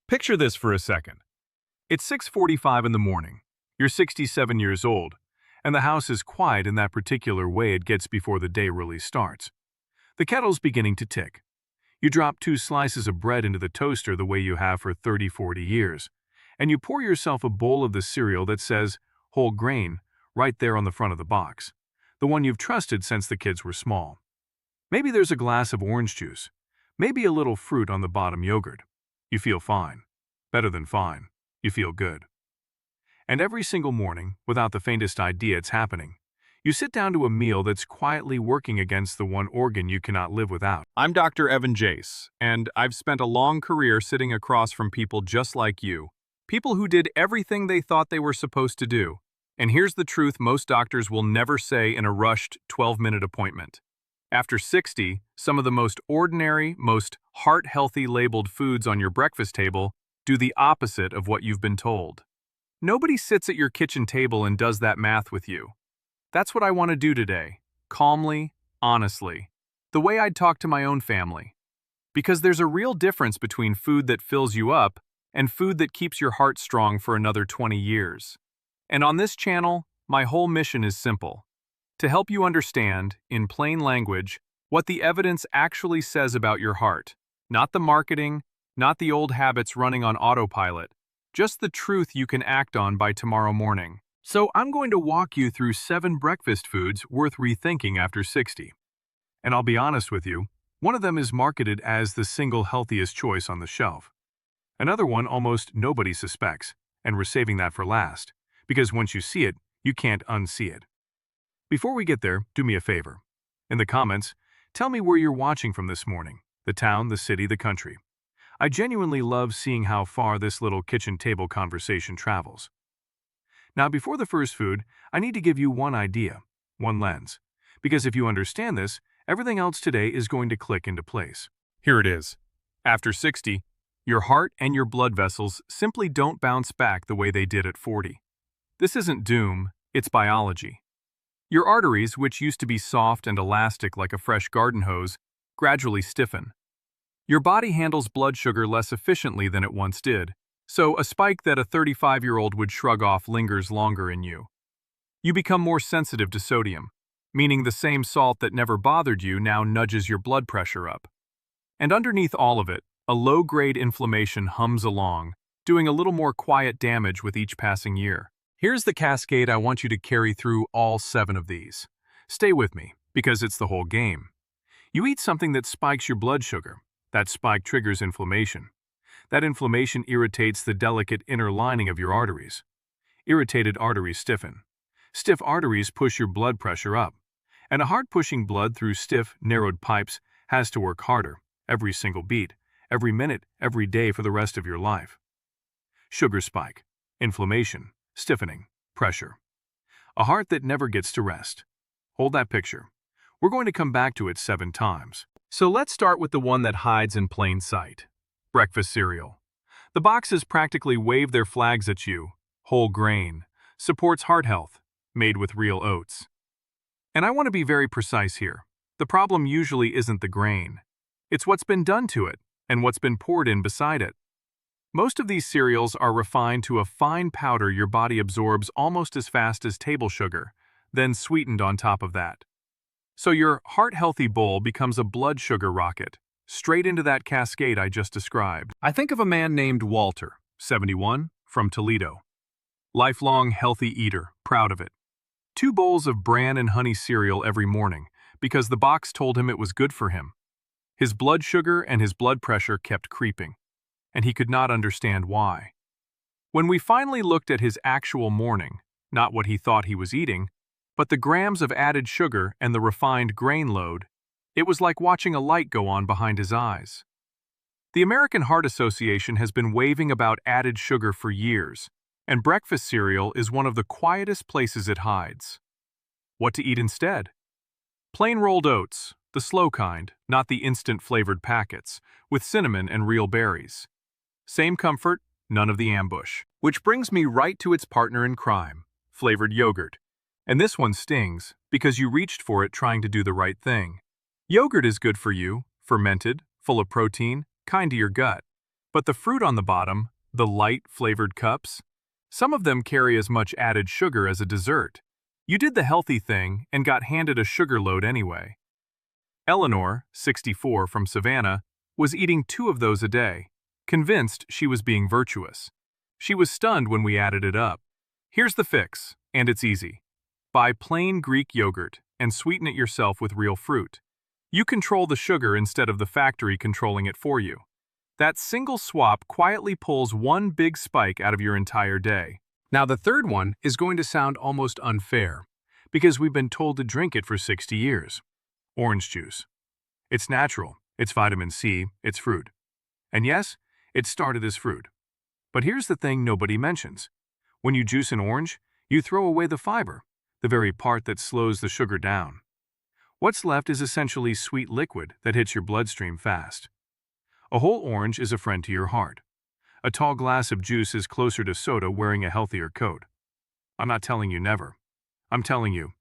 Picture this for a second. It's 6:45 in the morning. You're 67 years old, and the house is quiet in that particular way it gets before the day really starts. The kettle's beginning to tick. You drop 2 slices of bread into the toaster the way you have for 30-40 years, and you pour yourself a bowl of the cereal that says whole grain right there on the front of the box, the one you've trusted since the kids were small. Maybe there's a glass of orange juice, maybe a little fruit on the bottom yogurt. You feel fine. Better than fine. You feel good. And every single morning, without the faintest idea it's happening, you sit down to a meal that's quietly working against the one organ you cannot live without. I'm Dr. Evan Jace, and I've spent a long career sitting across from people just like you. People who did everything they thought they were supposed to do. And here's the truth most doctors will never say in a rushed 12-minute appointment. After 60, some of the most ordinary, most heart-healthy labeled foods on your breakfast table do the opposite of what you've been told. Nobody sits at your kitchen table and does that math with you. That's what I want to do today, calmly, honestly, the way I'd talk to my own family. Because there's a real difference between food that fills you up and food that keeps your heart strong for another 20 years. And on this channel, my whole mission is simple: to help you understand, in plain language, what the evidence actually says about your heart. Not the marketing, not the old habits running on autopilot, just the truth you can act on by tomorrow morning. So I'm going to walk you through 7 breakfast foods worth rethinking after 60. And I'll be honest with you, one of them is marketed as the single healthiest choice on the shelf. Another one almost nobody suspects, and we're saving that for last, because once you see it, you can't unsee it. Before we get there, do me a favor. In the comments, tell me where you're watching from this morning: the town, the city, the country. I genuinely love seeing how far this little kitchen table conversation travels. Now, before the first food, I need to give you one idea, one lens. Because if you understand this, everything else today is going to click into place. Here it is. After 60, your heart and your blood vessels simply don't bounce back the way they did at 40. This isn't doom, it's biology. Your arteries, which used to be soft and elastic like a fresh garden hose, gradually stiffen. Your body handles blood sugar less efficiently than it once did, so a spike that a 35-year-old would shrug off lingers longer in you. You become more sensitive to sodium, meaning the same salt that never bothered you now nudges your blood pressure up. And underneath all of it, a low-grade inflammation hums along, doing a little more quiet damage with each passing year. Here's the cascade I want you to carry through all 7 of these. Stay with me, because it's the whole game. You eat something that spikes your blood sugar. That spike triggers inflammation. That inflammation irritates the delicate inner lining of your arteries. Irritated arteries stiffen. Stiff arteries push your blood pressure up. And a heart pushing blood through stiff, narrowed pipes has to work harder, every single beat, every minute, every day for the rest of your life. Sugar spike. Inflammation. Stiffening. Pressure. A heart that never gets to rest. Hold that picture. We're going to come back to it 7 times. So let's start with the one that hides in plain sight. Breakfast cereal. The boxes practically wave their flags at you. Whole grain. Supports heart health. Made with real oats. And I want to be very precise here. The problem usually isn't the grain. It's what's been done to it, and what's been poured in beside it. Most of these cereals are refined to a fine powder your body absorbs almost as fast as table sugar, then sweetened on top of that. So your heart-healthy bowl becomes a blood sugar rocket, straight into that cascade I just described. I think of a man named Walter, 71, from Toledo. Lifelong healthy eater, proud of it. 2 bowls of bran and honey cereal every morning, because the box told him it was good for him. His blood sugar and his blood pressure kept creeping, and he could not understand why. When we finally looked at his actual morning, not what he thought he was eating, but the grams of added sugar and the refined grain load, it was like watching a light go on behind his eyes. The American Heart Association has been waving about added sugar for years, and breakfast cereal is one of the quietest places it hides. What to eat instead? Plain rolled oats, the slow kind, not the instant-flavored packets, with cinnamon and real berries. Same comfort, none of the ambush. Which brings me right to its partner in crime, flavored yogurt. And this one stings, because you reached for it trying to do the right thing. Yogurt is good for you, fermented, full of protein, kind to your gut. But the fruit on the bottom, the light flavored cups, some of them carry as much added sugar as a dessert. You did the healthy thing and got handed a sugar load anyway. Eleanor, 64, from Savannah, was eating 2 of those a day, convinced she was being virtuous. She was stunned when we added it up. Here's the fix, and it's easy. Buy plain Greek yogurt and sweeten it yourself with real fruit. You control the sugar instead of the factory controlling it for you. That single swap quietly pulls one big spike out of your entire day. Now the third one is going to sound almost unfair, because we've been told to drink it for 60 years. Orange juice. It's natural, it's vitamin C, it's fruit. And yes, it started as fruit. But here's the thing nobody mentions. When you juice an orange, you throw away the fiber, the very part that slows the sugar down. What's left is essentially sweet liquid that hits your bloodstream fast. A whole orange is a friend to your heart. A tall glass of juice is closer to soda wearing a healthier coat. I'm not telling you never. I'm telling you,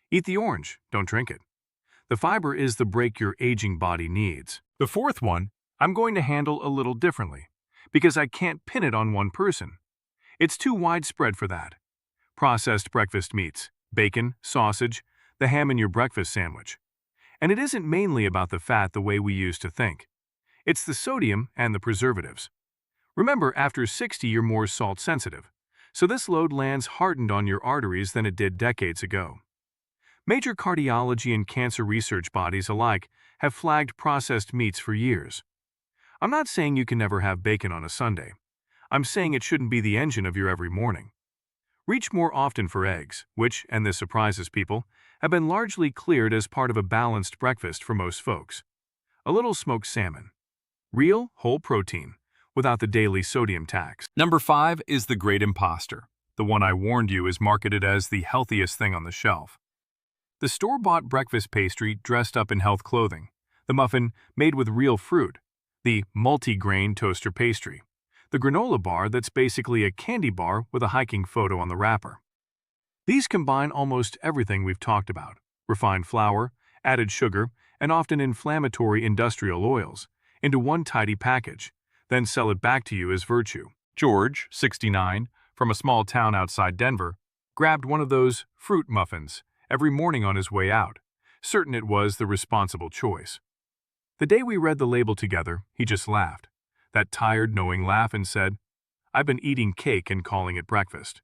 eat the orange, don't drink it. The fiber is the break your aging body needs. The fourth one, I'm going to handle a little differently, because I can't pin it on one person. It's too widespread for that. Processed breakfast meats, bacon, sausage, the ham in your breakfast sandwich. And it isn't mainly about the fat the way we used to think. It's the sodium and the preservatives. Remember, after 60 you're more salt sensitive, so this load lands hardened on your arteries than it did decades ago. Major cardiology and cancer research bodies alike have flagged processed meats for years. I'm not saying you can never have bacon on a Sunday. I'm saying it shouldn't be the engine of your every morning. Reach more often for eggs, which, and this surprises people, have been largely cleared as part of a balanced breakfast for most folks. A little smoked salmon. Real, whole protein, without the daily sodium tax. Number 5 is the Great Imposter. The one I warned you is marketed as the healthiest thing on the shelf. The store-bought breakfast pastry dressed up in health clothing, the muffin made with real fruit, the multi-grain toaster pastry, the granola bar that's basically a candy bar with a hiking photo on the wrapper. These combine almost everything we've talked about: refined flour, added sugar, and often inflammatory industrial oils, into one tidy package, then sell it back to you as virtue. George, 69, from a small town outside Denver, grabbed one of those fruit muffins every morning on his way out, certain it was the responsible choice. The day we read the label together, he just laughed, that tired, knowing laugh, and said, "I've been eating cake and calling it breakfast."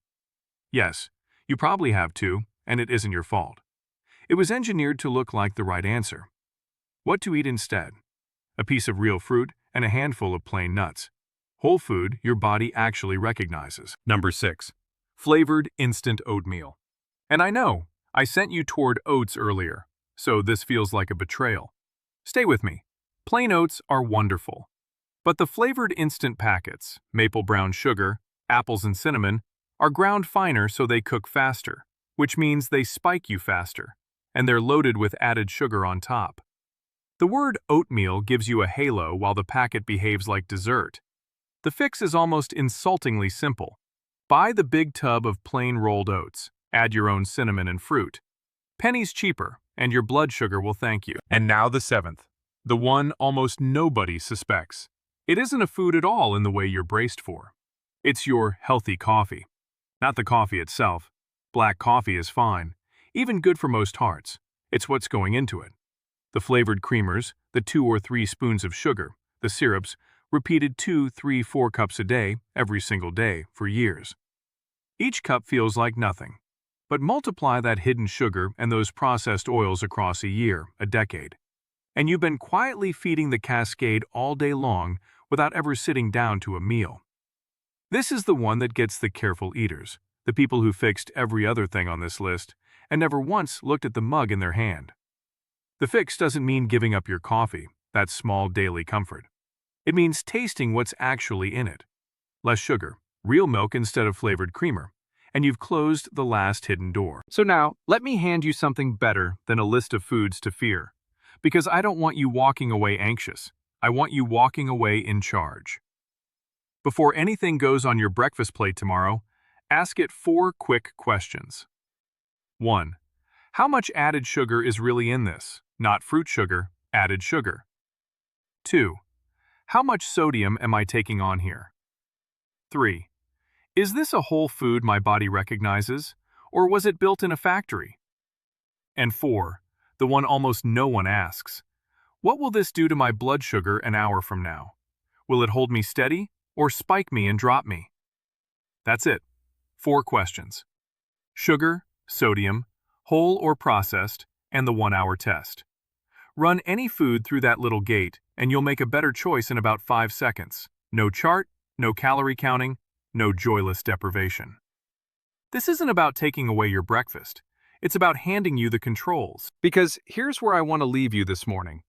Yes, you probably have too, and it isn't your fault. It was engineered to look like the right answer. What to eat instead? A piece of real fruit and a handful of plain nuts. Whole food your body actually recognizes. Number 6. Flavored instant oatmeal. And I know, I sent you toward oats earlier, so this feels like a betrayal. Stay with me. Plain oats are wonderful. But the flavored instant packets, maple brown sugar, apples and cinnamon, are ground finer so they cook faster, which means they spike you faster, and they're loaded with added sugar on top. The word oatmeal gives you a halo while the packet behaves like dessert. The fix is almost insultingly simple. Buy the big tub of plain rolled oats, add your own cinnamon and fruit. Pennies cheaper, and your blood sugar will thank you. And now the 7th, the one almost nobody suspects. It isn't a food at all in the way you're braced for. It's your healthy coffee. Not the coffee itself. Black coffee is fine, even good for most hearts. It's what's going into it. The flavored creamers, the 2 or 3 spoons of sugar, the syrups, repeated 2, 3, 4 cups a day, every single day, for years. Each cup feels like nothing. But multiply that hidden sugar and those processed oils across a year, a decade. And you've been quietly feeding the cascade all day long without ever sitting down to a meal. This is the one that gets the careful eaters, the people who fixed every other thing on this list and never once looked at the mug in their hand. The fix doesn't mean giving up your coffee, that small daily comfort. It means tasting what's actually in it. Less sugar, real milk instead of flavored creamer, and you've closed the last hidden door. So now, let me hand you something better than a list of foods to fear. Because I don't want you walking away anxious. I want you walking away in charge. Before anything goes on your breakfast plate tomorrow, ask it 4 quick questions. 1. How much added sugar is really in this? Not fruit sugar, added sugar. 2. How much sodium am I taking on here? 3. Is this a whole food my body recognizes, or was it built in a factory? And 4. The one almost no one asks. What will this do to my blood sugar an hour from now? Will it hold me steady, or spike me and drop me? That's it. 4 questions. Sugar, sodium, whole or processed, and the 1-hour test. Run any food through that little gate, and you'll make a better choice in about 5 seconds. No chart, no calorie counting, no joyless deprivation. This isn't about taking away your breakfast. It's about handing you the controls. Because here's where I want to leave you this morning.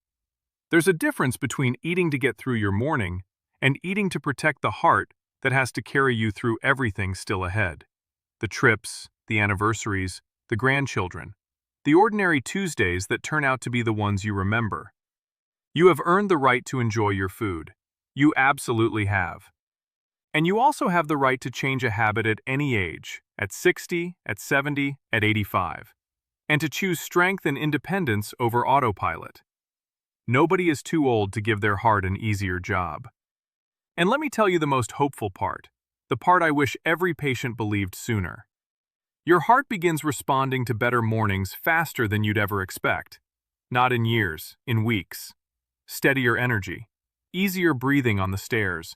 There's a difference between eating to get through your morning and eating to protect the heart that has to carry you through everything still ahead. The trips, the anniversaries, the grandchildren, the ordinary Tuesdays that turn out to be the ones you remember. You have earned the right to enjoy your food. You absolutely have. And you also have the right to change a habit at any age, at 60, at 70, at 85, and to choose strength and independence over autopilot. Nobody is too old to give their heart an easier job. And let me tell you the most hopeful part, the part I wish every patient believed sooner. Your heart begins responding to better mornings faster than you'd ever expect. Not in years, in weeks. Steadier energy, easier breathing on the stairs,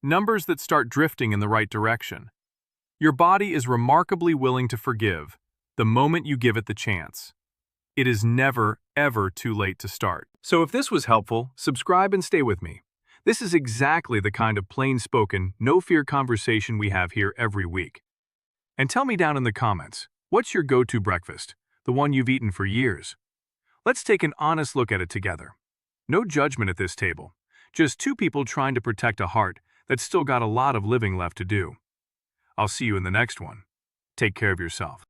numbers that start drifting in the right direction. Your body is remarkably willing to forgive the moment you give it the chance. It is never, ever too late to start. So if this was helpful, subscribe and stay with me. This is exactly the kind of plain-spoken, no-fear conversation we have here every week. And tell me down in the comments, what's your go-to breakfast, the one you've eaten for years? Let's take an honest look at it together. No judgment at this table, just two people trying to protect a heart that's still got a lot of living left to do. I'll see you in the next one. Take care of yourself.